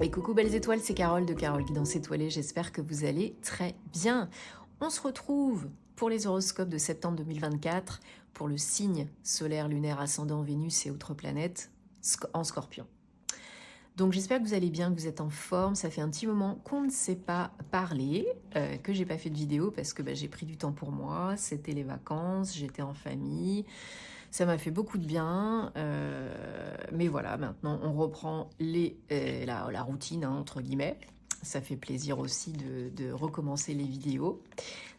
Et coucou belles étoiles, c'est Carole de Carole Guidance Étoilée, j'espère que vous allez très bien. On se retrouve pour les horoscopes de septembre 2024, pour le signe solaire, lunaire, ascendant, Vénus et autres planètes en Scorpion. Donc j'espère que vous allez bien, que vous êtes en forme. Ça fait un petit moment qu'on ne s'est pas parlé, que j'ai pas fait de vidéo parce que j'ai pris du temps pour moi. C'était les vacances, j'étais en famille. Ça m'a fait beaucoup de bien, mais voilà, maintenant on reprend la routine, hein, entre guillemets. Ça fait plaisir aussi de recommencer les vidéos.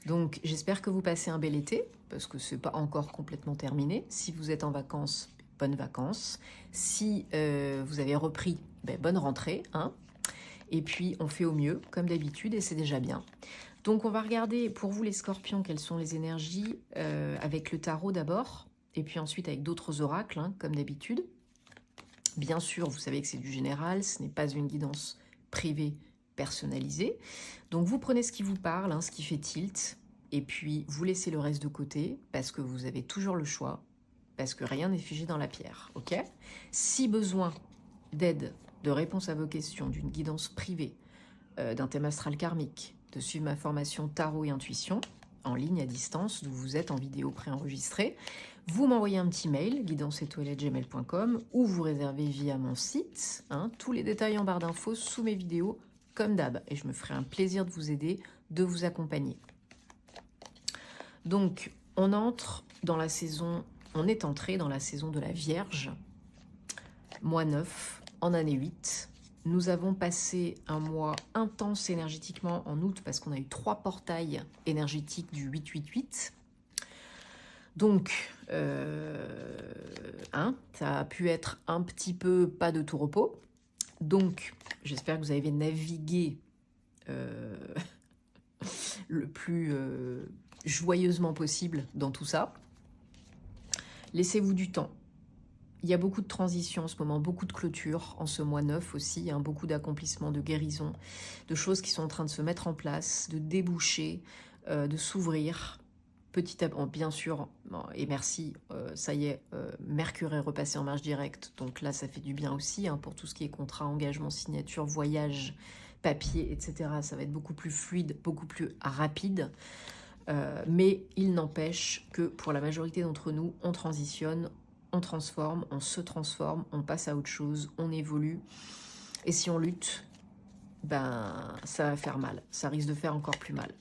Donc j'espère que vous passez un bel été, parce que c'est pas encore complètement terminé. Si vous êtes en vacances, bonnes vacances. Si vous avez repris, bonne rentrée, hein. Et puis on fait au mieux, comme d'habitude, et c'est déjà bien. Donc on va regarder pour vous les scorpions, quelles sont les énergies, avec le tarot d'abord, et puis ensuite avec d'autres oracles, hein, comme d'habitude. Bien sûr, vous savez que c'est du général, ce n'est pas une guidance privée personnalisée. Donc vous prenez ce qui vous parle, hein, ce qui fait tilt, et puis vous laissez le reste de côté, parce que vous avez toujours le choix, parce que rien n'est figé dans la pierre, ok? Si besoin d'aide, de réponse à vos questions, d'une guidance privée, d'un thème astral karmique, de suivre ma formation tarot et intuition, en ligne à distance, d'où vous êtes en vidéo préenregistrée, vous m'envoyez un petit mail, guidanceetoilette@gmail.com, ou vous réservez via mon site, hein, tous les détails en barre d'infos sous mes vidéos, comme d'hab, et je me ferai un plaisir de vous aider, de vous accompagner. Donc, on entre dans la saison, on est entré dans la saison de la Vierge, mois 9, en année 8. Nous avons passé un mois intense énergétiquement en août parce qu'on a eu 3 portails énergétiques du 8-8-8. Donc, ça a pu être un petit peu pas de tout repos. Donc, j'espère que vous avez navigué le plus joyeusement possible dans tout ça. Laissez-vous du temps. Il y a beaucoup de transitions en ce moment, beaucoup de clôtures en ce mois 9 aussi, hein, beaucoup d'accomplissements, de guérisons, de choses qui sont en train de se mettre en place, de déboucher, de s'ouvrir. Petit à petit, bien sûr, et merci, ça y est, Mercure est repassé en marche directe, donc là ça fait du bien aussi, hein, pour tout ce qui est contrat, engagement, signature, voyage, papier, etc. Ça va être beaucoup plus fluide, beaucoup plus rapide, mais il n'empêche que pour la majorité d'entre nous, on transitionne, on transforme, on se transforme, on passe à autre chose, on évolue, et si on lutte, ça va faire mal, ça risque de faire encore plus mal.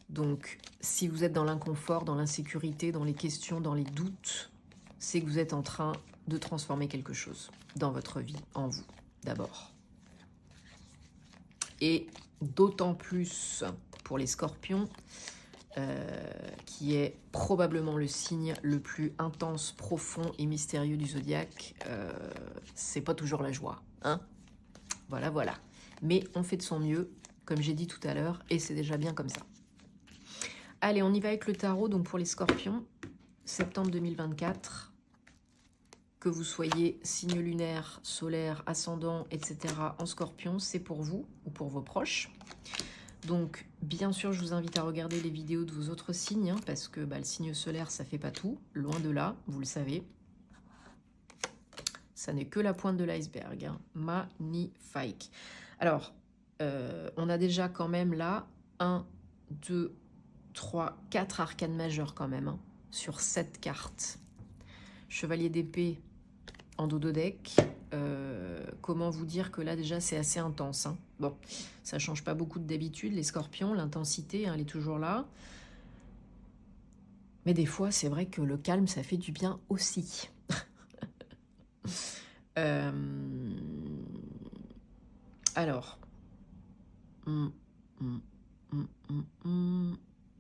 Donc, si vous êtes dans l'inconfort, dans l'insécurité, dans les questions, dans les doutes, c'est que vous êtes en train de transformer quelque chose dans votre vie, en vous, d'abord. Et d'autant plus pour les scorpions, qui est probablement le signe le plus intense, profond et mystérieux du zodiaque. C'est pas toujours la joie, hein? Voilà, voilà. Mais on fait de son mieux, comme j'ai dit tout à l'heure, et c'est déjà bien comme ça. Allez, on y va avec le tarot. Donc pour les scorpions, septembre 2024, que vous soyez signe lunaire, solaire, ascendant, etc. en scorpion, c'est pour vous ou pour vos proches. Donc, bien sûr, je vous invite à regarder les vidéos de vos autres signes, hein, parce que le signe solaire, ça fait pas tout, loin de là, vous le savez. Ça n'est que la pointe de l'iceberg, hein. Magnifique. Alors, on a déjà quand même là 1, 2, 3, 4 arcanes majeures quand même, hein, sur 7 cartes. Chevalier d'épée en dos de deck. Comment vous dire que là déjà c'est assez intense, hein. Bon, ça change pas beaucoup d'habitude, les scorpions, l'intensité, hein, elle est toujours là. Mais des fois c'est vrai que le calme ça fait du bien aussi. Alors,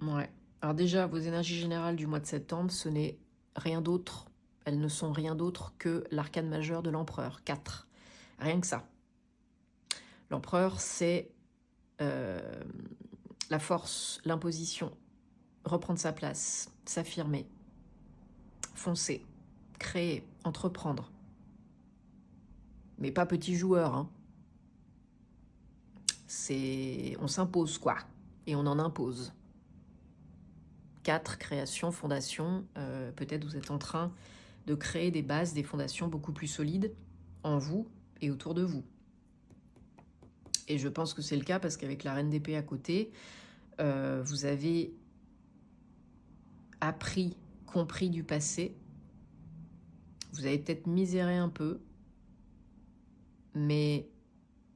ouais. Alors déjà, vos énergies générales du mois de septembre, ce n'est rien d'autre. Elles ne sont rien d'autre que l'arcane majeur de l'empereur, 4. Rien que ça. L'empereur, c'est la force, l'imposition, reprendre sa place, s'affirmer, foncer, créer, entreprendre. Mais pas petit joueur, hein. On s'impose, quoi. Et on en impose. 4, création, fondation. Peut-être vous êtes en train de créer des bases, des fondations beaucoup plus solides en vous, et autour de vous. Et je pense que c'est le cas parce qu'avec la reine d'épée à côté, vous avez appris, compris du passé. Vous avez peut-être miséré un peu, mais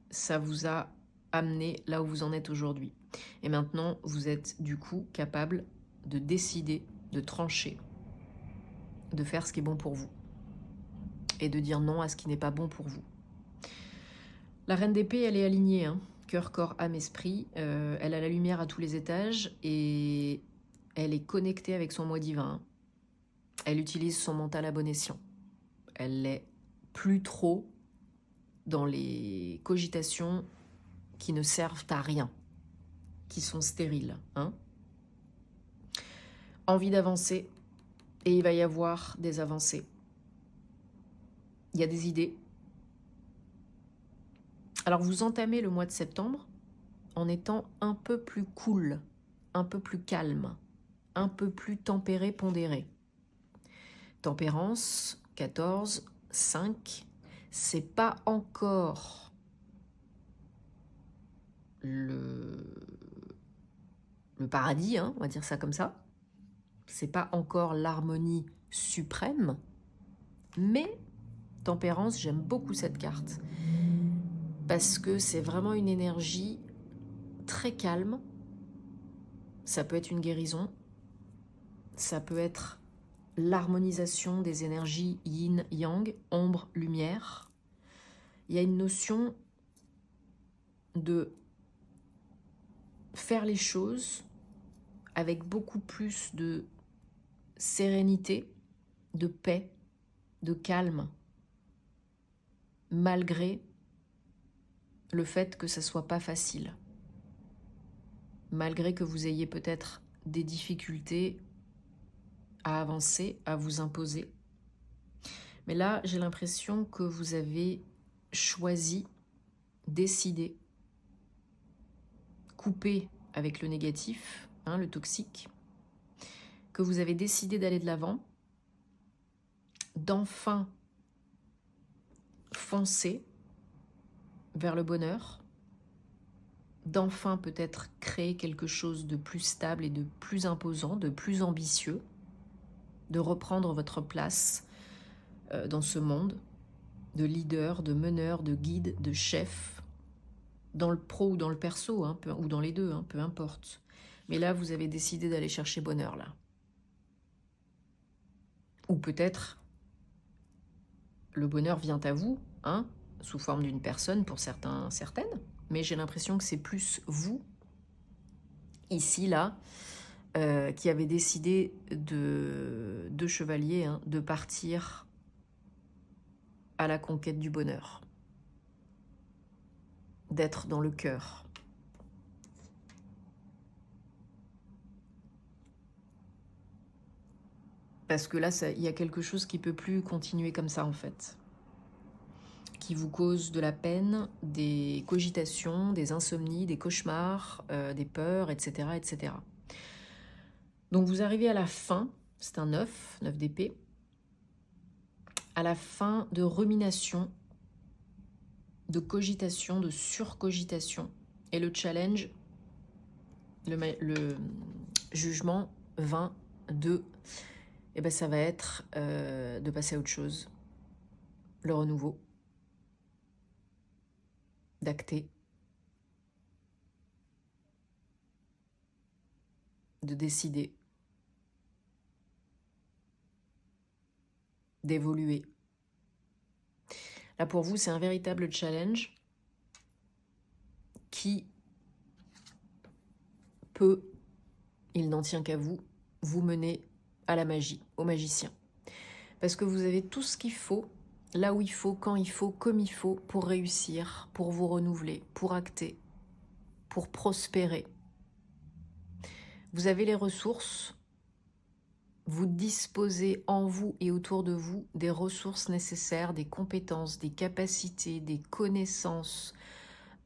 ça vous a amené là où vous en êtes aujourd'hui. Et maintenant, vous êtes du coup capable de décider, de trancher, de faire ce qui est bon pour vous et de dire non à ce qui n'est pas bon pour vous. La reine d'épée, elle est alignée, hein. Cœur, corps, âme, esprit. Elle a la lumière à tous les étages et elle est connectée avec son moi divin. Elle utilise son mental à bon escient. Elle n'est plus trop dans les cogitations qui ne servent à rien, qui sont stériles, hein. Envie d'avancer, et il va y avoir des avancées. Il y a des idées. Alors vous entamez le mois de septembre en étant un peu plus cool, un peu plus calme, un peu plus tempéré, pondéré. Tempérance, 14, 5, c'est pas encore le paradis, hein, on va dire ça comme ça. C'est pas encore l'harmonie suprême, mais tempérance, j'aime beaucoup cette carte parce que c'est vraiment une énergie très calme. Ça peut être une guérison, ça peut être l'harmonisation des énergies yin-yang, ombre, lumière. Il y a une notion de faire les choses avec beaucoup plus de sérénité, de paix, de calme, malgré le fait que ça soit pas facile, malgré que vous ayez peut-être des difficultés à avancer, à vous imposer. Mais là, j'ai l'impression que vous avez choisi, décidé, coupé avec le négatif, hein, le toxique, que vous avez décidé d'aller de l'avant, d'enfin foncer vers le bonheur, d'enfin peut-être créer quelque chose de plus stable et de plus imposant, de plus ambitieux, de reprendre votre place dans ce monde, de leader, de meneur, de guide, de chef, dans le pro ou dans le perso, hein, ou dans les deux, hein, peu importe. Mais là, vous avez décidé d'aller chercher bonheur, là. Ou peut-être le bonheur vient à vous, hein, sous forme d'une personne pour certains, certaines, mais j'ai l'impression que c'est plus vous, ici, là, qui avez décidé de chevalier, hein, de partir à la conquête du bonheur, d'être dans le cœur. Parce que là, il y a quelque chose qui ne peut plus continuer comme ça, en fait. Qui vous cause de la peine, des cogitations, des insomnies, des cauchemars, des peurs, etc., etc. Donc vous arrivez à la fin, c'est un 9 d'épée, à la fin de rumination, de cogitation, de surcogitation. Et le challenge, le jugement 22, et ben ça va être de passer à autre chose, le renouveau, d'acter, de décider, d'évoluer. Là pour vous, c'est un véritable challenge qui peut, il n'en tient qu'à vous, vous mener à la magie, au magicien. Parce que vous avez tout ce qu'il faut, là où il faut, quand il faut, comme il faut, pour réussir, pour vous renouveler, pour acter, pour prospérer. Vous avez les ressources, vous disposez en vous et autour de vous des ressources nécessaires, des compétences, des capacités, des connaissances.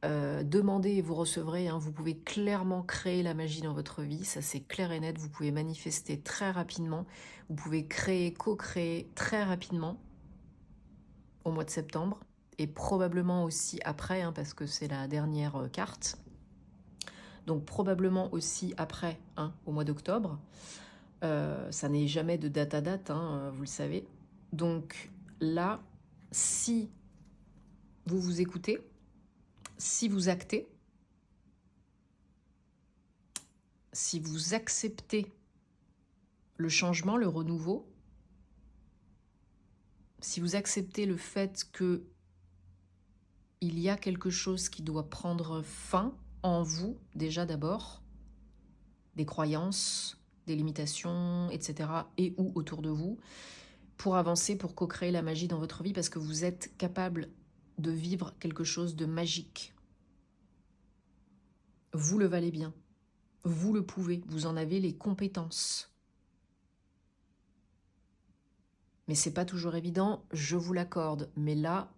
Demandez et vous recevrez, hein. Vous pouvez clairement créer la magie dans votre vie, ça c'est clair et net, vous pouvez manifester très rapidement, vous pouvez créer, co-créer très rapidement au mois de septembre, et probablement aussi après, hein, parce que c'est la dernière carte. Donc probablement aussi après, hein, au mois d'octobre. Ça n'est jamais de date à date, hein, vous le savez. Donc là, si vous vous écoutez, si vous actez, si vous acceptez le changement, le renouveau, si vous acceptez le fait que il y a quelque chose qui doit prendre fin en vous, déjà d'abord, des croyances, des limitations, etc., et ou autour de vous, pour avancer, pour co-créer la magie dans votre vie, parce que vous êtes capable de vivre quelque chose de magique. Vous le valez bien. Vous le pouvez. Vous en avez les compétences. Mais c'est pas toujours évident, je vous l'accorde. Mais là,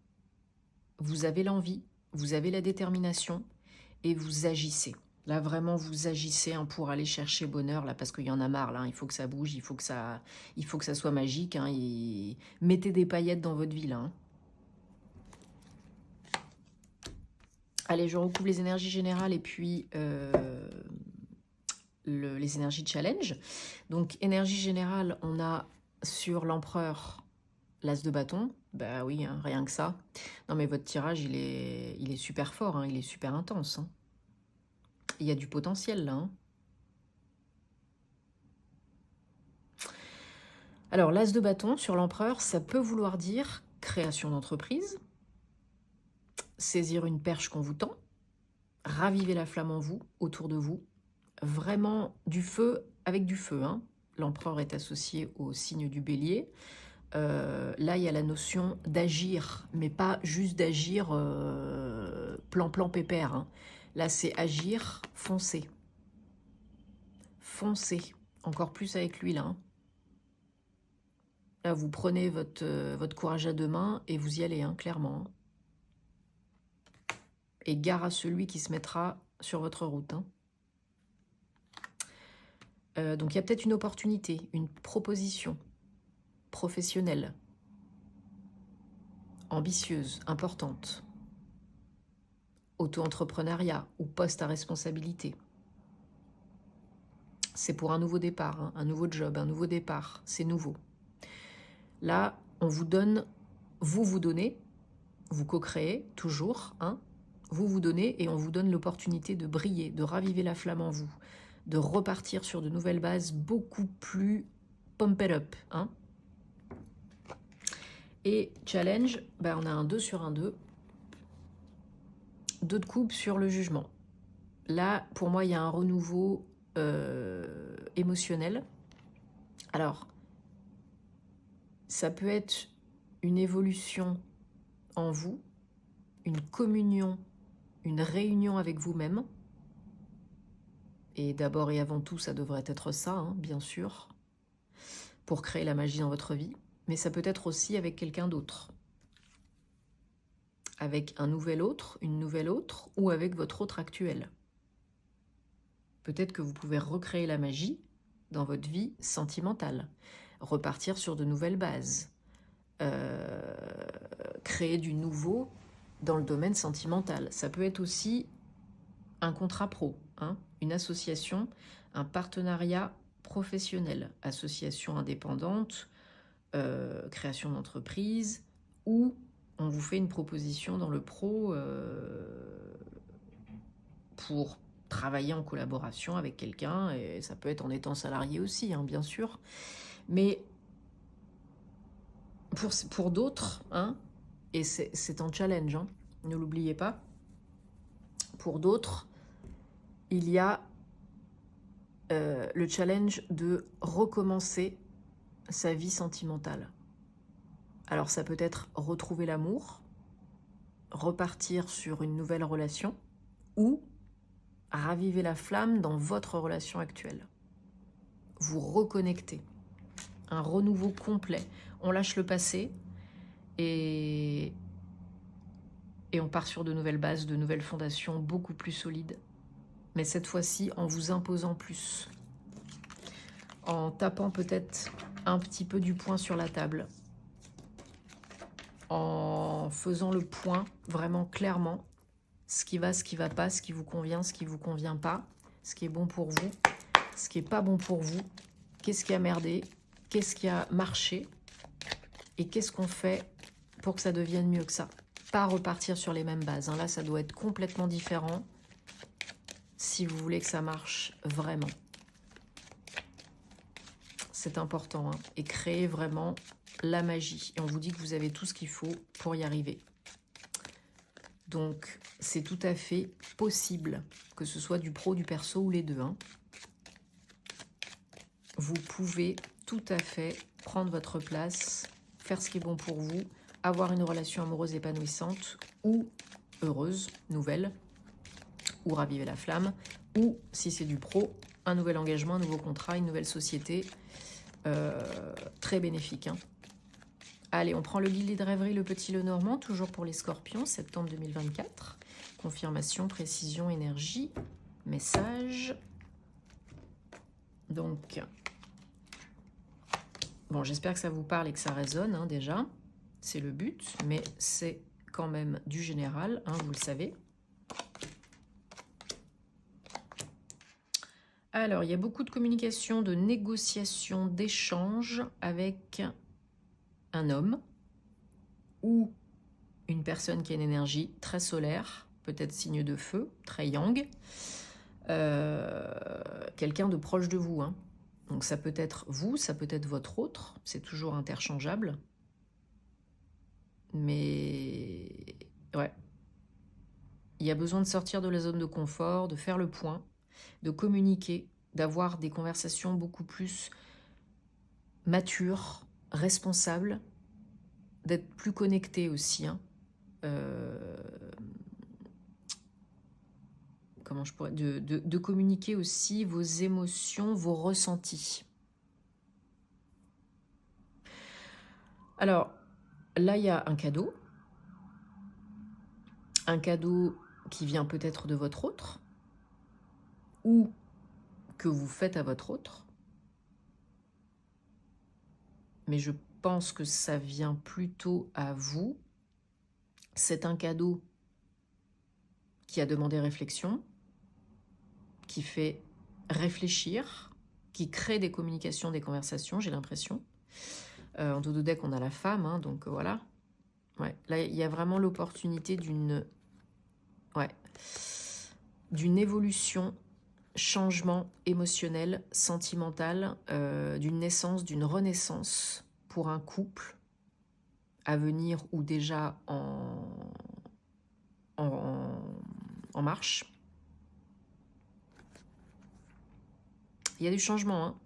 vous avez l'envie, vous avez la détermination et vous agissez. Là, vraiment, vous agissez, hein, pour aller chercher bonheur, là, parce qu'il y en a marre, là. Il faut que ça bouge, il faut que ça soit magique, hein, et mettez des paillettes dans votre vie, là, hein. Allez, je recoupe les énergies générales et puis les énergies de challenge. Donc, énergie générale, on a sur l'empereur l'as de bâton. Bah oui, hein, rien que ça. Non, mais votre tirage, il est super fort, hein, il est super intense, hein. Il y a du potentiel, là, hein. Alors, l'as de bâton sur l'empereur, ça peut vouloir dire création d'entreprise, saisir une perche qu'on vous tend, raviver la flamme en vous, autour de vous, vraiment du feu avec du feu, hein. L'empereur est associé au signe du bélier. Là, il y a la notion d'agir, mais pas juste d'agir plan-plan pépère, hein. Là, c'est agir, foncer. Foncez, encore plus avec lui, là, hein. Là, vous prenez votre courage à deux mains et vous y allez, hein, clairement. Et gare à celui qui se mettra sur votre route, hein. Donc, il y a peut-être une opportunité, une proposition professionnelle, ambitieuse, importante, auto-entrepreneuriat ou poste à responsabilité. C'est pour un nouveau départ, hein, un nouveau job, un nouveau départ, c'est nouveau. Là, on vous donne, vous donnez, vous co-créez toujours, hein, vous donnez et on vous donne l'opportunité de briller, de raviver la flamme en vous, de repartir sur de nouvelles bases beaucoup plus pumped up, hein. Et challenge, ben on a un 2 sur un 2. 2 de coupe sur le jugement. Là, pour moi, il y a un renouveau émotionnel. Alors, ça peut être une évolution en vous, une communion, une réunion avec vous-même. Et d'abord et avant tout, ça devrait être ça, hein, bien sûr, pour créer la magie dans votre vie. Mais ça peut être aussi avec quelqu'un d'autre. Avec un nouvel autre, une nouvelle autre, ou avec votre autre actuel. Peut-être que vous pouvez recréer la magie dans votre vie sentimentale, repartir sur de nouvelles bases, créer du nouveau dans le domaine sentimental. Ça peut être aussi un contrat pro, hein, une association, un partenariat professionnel, association indépendante, création d'entreprise, ou on vous fait une proposition dans le pro pour travailler en collaboration avec quelqu'un, et ça peut être en étant salarié aussi, hein, bien sûr. Mais pour d'autres, hein, et c'est un challenge, hein, ne l'oubliez pas, pour d'autres, il y a le challenge de recommencer sa vie sentimentale. Alors ça peut être retrouver l'amour, repartir sur une nouvelle relation, ou raviver la flamme dans votre relation actuelle. Vous reconnectez. Un renouveau complet. On lâche le passé et on part sur de nouvelles bases, de nouvelles fondations beaucoup plus solides. Mais cette fois-ci, en vous imposant plus. En tapant peut-être un petit peu du poing sur la table. En en faisant le point vraiment clairement, ce qui va, ce qui va pas, ce qui vous convient, ce qui vous convient pas, ce qui est bon pour vous, ce qui est pas bon pour vous, qu'est-ce qui a merdé, qu'est-ce qui a marché et qu'est-ce qu'on fait pour que ça devienne mieux que ça. Pas repartir sur les mêmes bases, hein. Là, ça doit être complètement différent si vous voulez que ça marche vraiment. C'est important, hein. Et créer vraiment la magie. Et on vous dit que vous avez tout ce qu'il faut pour y arriver. Donc, c'est tout à fait possible, que ce soit du pro, du perso ou les deux, hein. Vous pouvez tout à fait prendre votre place, faire ce qui est bon pour vous, avoir une relation amoureuse épanouissante ou heureuse, nouvelle, ou raviver la flamme, ou, si c'est du pro, un nouvel engagement, un nouveau contrat, une nouvelle société, très bénéfique, hein. Allez, on prend le guide de rêverie, le petit Lenormand, toujours pour les scorpions, septembre 2024. Confirmation, précision, énergie, message. Donc, bon, j'espère que ça vous parle et que ça résonne, hein, déjà. C'est le but, mais c'est quand même du général, hein, vous le savez. Alors, il y a beaucoup de communication, de négociation, d'échange avec un homme ou une personne qui a une énergie très solaire, peut-être signe de feu, très yang, quelqu'un de proche de vous, hein. Donc ça peut être vous, ça peut être votre autre, c'est toujours interchangeable. Mais ouais, il y a besoin de sortir de la zone de confort, de faire le point, de communiquer, d'avoir des conversations beaucoup plus matures, responsables, d'être plus connecté aussi, hein. Comment je pourrais... de communiquer aussi vos émotions, vos ressentis. Alors, là, il y a un cadeau. Un cadeau qui vient peut-être de votre autre, ou que vous faites à votre autre. Mais je pense que ça vient plutôt à vous. C'est un cadeau qui a demandé réflexion, qui fait réfléchir, qui crée des communications, des conversations, j'ai l'impression. En dos de deck, on a la femme, hein, donc voilà. Ouais, là, il y a vraiment l'opportunité d'une évolution, changement émotionnel, sentimental, d'une naissance, d'une renaissance pour un couple à venir ou déjà en marche. Il y a du changement, hein.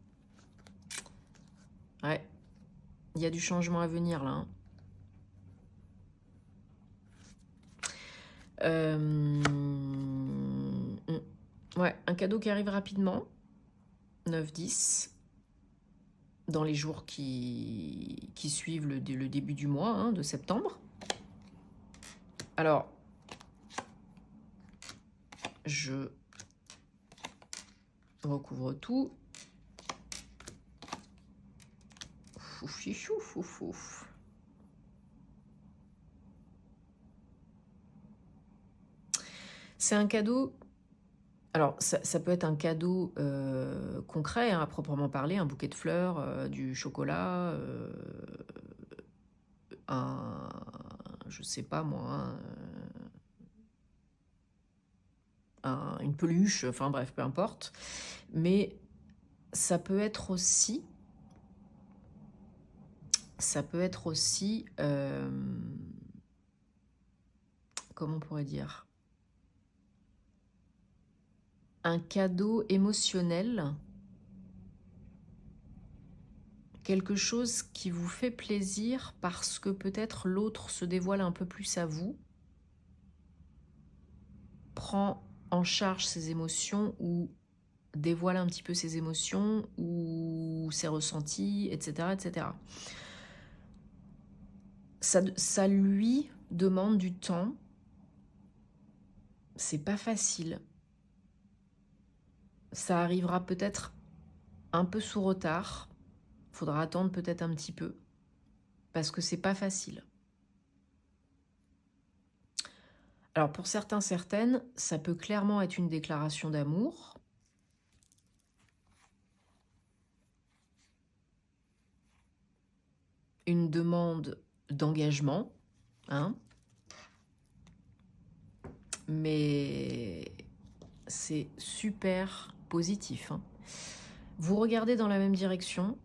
Ouais, il y a du changement à venir, là, hein. Ouais, un cadeau qui arrive rapidement, 9-10, dans les jours qui suivent le début du mois, hein, de septembre. Alors, je recouvre tout. Fouf. C'est un cadeau. Alors, ça peut être un cadeau concret, hein, à proprement parler, un bouquet de fleurs, du chocolat, je sais pas moi, une peluche, enfin bref, peu importe. Mais ça peut être aussi, comment on pourrait dire, un cadeau émotionnel, quelque chose qui vous fait plaisir parce que peut-être l'autre se dévoile un peu plus à vous, prend en charge ses émotions ou dévoile un petit peu ses émotions ou ses ressentis, etc. etc. Ça lui demande du temps, c'est pas facile. Ça arrivera peut-être un peu sous retard. Faudra attendre peut-être un petit peu. Parce que c'est pas facile. Alors pour certains, certaines, ça peut clairement être une déclaration d'amour. Une demande d'engagement, hein. Mais c'est super positif, hein. Vous regardez dans la même direction,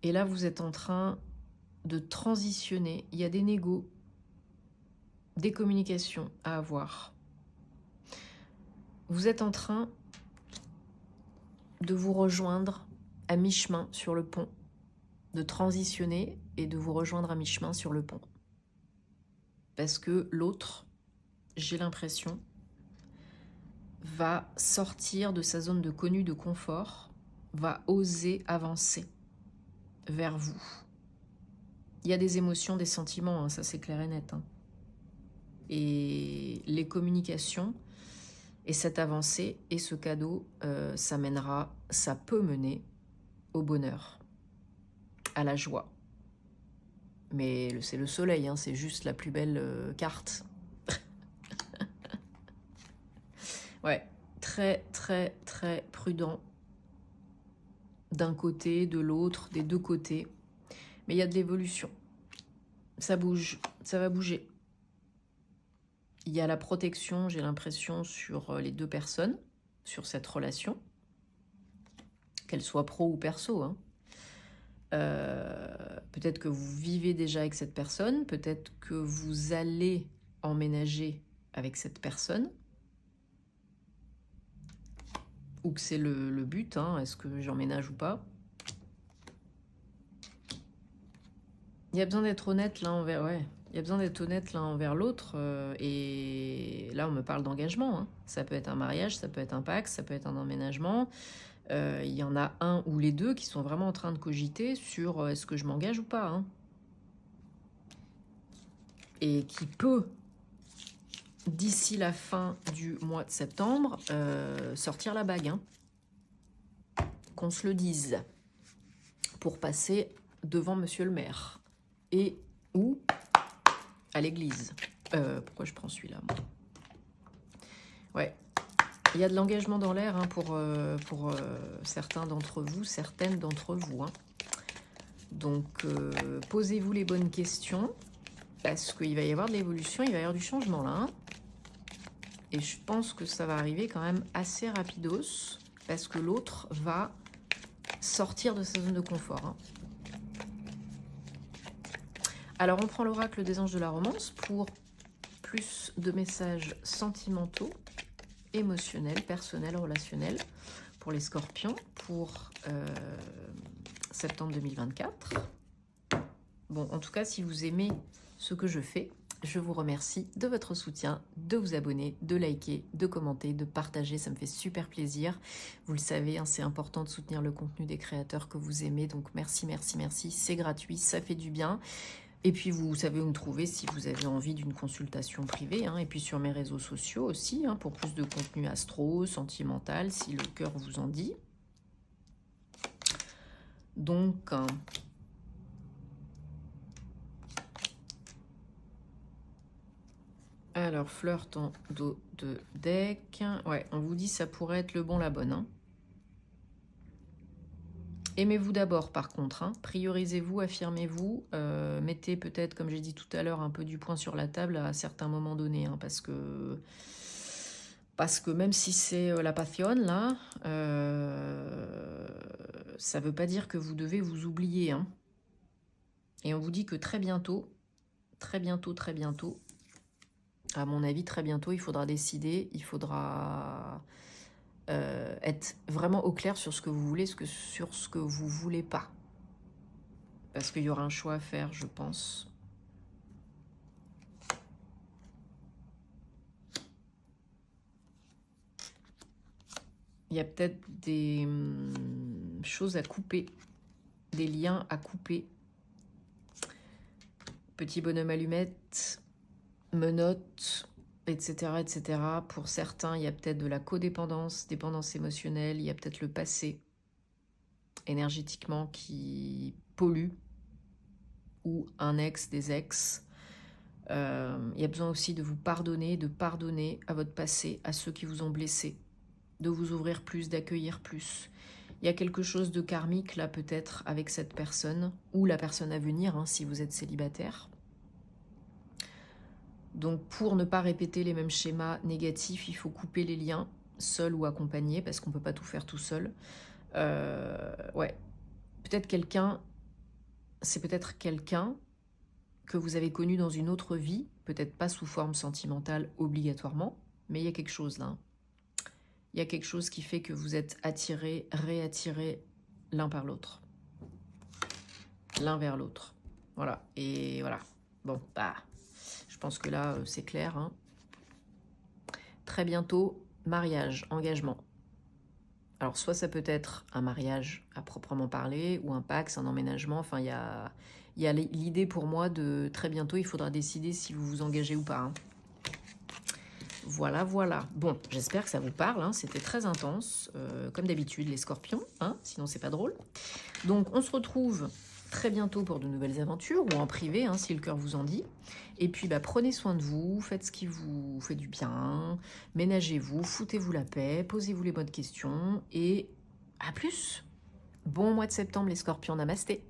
et là vous êtes en train de transitionner. Il y a des négos, des communications à avoir. Vous êtes en train de vous rejoindre à mi-chemin sur le pont, de transitionner et de vous rejoindre à mi-chemin sur le pont. Parce que l'autre, j'ai l'impression, va sortir de sa zone de connu, de confort, va oser avancer vers vous. Il y a des émotions, des sentiments, hein, ça c'est clair et net, hein. Et les communications et cette avancée et ce cadeau, ça mènera, ça peut mener au bonheur, à la joie. Mais c'est le soleil, hein, c'est juste la plus belle carte. Ouais, très très très prudent d'un côté, de l'autre, des deux côtés. Mais il y a de l'évolution. Ça bouge, ça va bouger. Il y a la protection, j'ai l'impression, sur les deux personnes, sur cette relation, qu'elle soit pro ou perso, hein. Peut-être que vous vivez déjà avec cette personne, peut-être que vous allez emménager avec cette personne, ou que c'est le but, hein, est-ce que j'emménage ou pas. Il y a besoin d'être honnête l'un envers, ouais. Il y a besoin d'être honnête l'un envers l'autre, et là on me parle d'engagement, hein. Ça peut être un mariage, ça peut être un pacte, ça peut être un emménagement. Il y en a un ou les deux qui sont vraiment en train de cogiter sur est-ce que je m'engage ou pas, hein. Et qui peut, d'ici la fin du mois de septembre, sortir la bague, hein. Qu'on se le dise, pour passer devant monsieur le maire. Et ou à l'église. Pourquoi je prends celui-là, moi ? Ouais. Il y a de l'engagement dans l'air, hein, pour certains d'entre vous, certaines d'entre vous, hein. Donc, posez-vous les bonnes questions, parce qu'il va y avoir de l'évolution, il va y avoir du changement là, hein. Et je pense que ça va arriver quand même assez rapidos, parce que l'autre va sortir de sa zone de confort, hein. Alors, on prend l'oracle des anges de la romance pour plus de messages sentimentaux, émotionnels, personnels, relationnels pour les scorpions pour septembre 2024. Bon, en tout cas, si vous aimez ce que je fais, je vous remercie de votre soutien, de vous abonner, de liker, de commenter, de partager, ça me fait super plaisir. Vous le savez, hein, c'est important de soutenir le contenu des créateurs que vous aimez, donc merci, merci, merci, c'est gratuit, ça fait du bien. Et puis vous savez où me trouver si vous avez envie d'une consultation privée, hein, et puis sur mes réseaux sociaux aussi, hein, pour plus de contenu astro, sentimental, si le cœur vous en dit. Donc, alors flirt en dos de deck, ouais, on vous dit ça pourrait être le bon, la bonne, hein. Aimez-vous d'abord, par contre, hein. Priorisez-vous, affirmez-vous, mettez peut-être, comme j'ai dit tout à l'heure, un peu du poing sur la table à certains moments donnés, hein, parce que même si c'est la passion, là, ça ne veut pas dire que vous devez vous oublier, hein. Et on vous dit que très bientôt, à mon avis, très bientôt, il faudra décider, il faudra être vraiment au clair sur ce que vous voulez, sur ce que vous voulez pas. Parce qu'il y aura un choix à faire, je pense. Il y a peut-être des choses à couper, des liens à couper. Petit bonhomme allumette, menottes, etc., etc. Pour certains, il y a peut-être de la codépendance, dépendance émotionnelle, il y a peut-être le passé énergétiquement qui pollue, ou un ex, des ex. Il y a besoin aussi de vous pardonner, de pardonner à votre passé, à ceux qui vous ont blessé, de vous ouvrir plus, d'accueillir plus. Il y a quelque chose de karmique là peut-être avec cette personne, ou la personne à venir, hein, si vous êtes célibataire. Donc pour ne pas répéter les mêmes schémas négatifs, il faut couper les liens, seul ou accompagné, parce qu'on ne peut pas tout faire tout seul. Ouais, peut-être quelqu'un, c'est peut-être quelqu'un que vous avez connu dans une autre vie, peut-être pas sous forme sentimentale obligatoirement, mais il y a quelque chose là. Il y a quelque chose qui fait que vous êtes attirés, réattirés l'un par l'autre. L'un vers l'autre. Voilà, et voilà. Bon, bah, je pense que là, c'est clair. Hein. Très bientôt, mariage, engagement. Alors, soit ça peut être un mariage à proprement parler, ou un pax, un emménagement. Enfin, il y a l'idée pour moi de très bientôt, il faudra décider si vous vous engagez ou pas. Hein. Voilà, voilà. Bon, j'espère que ça vous parle. Hein. C'était très intense, comme d'habitude, les scorpions. Hein, sinon, c'est pas drôle. Donc, on se retrouve très bientôt pour de nouvelles aventures, ou en privé, hein, si le cœur vous en dit. Et puis, bah, prenez soin de vous, faites ce qui vous fait du bien, ménagez-vous, foutez-vous la paix, posez-vous les bonnes questions, et à plus. Bon mois de septembre, les scorpions, namasté.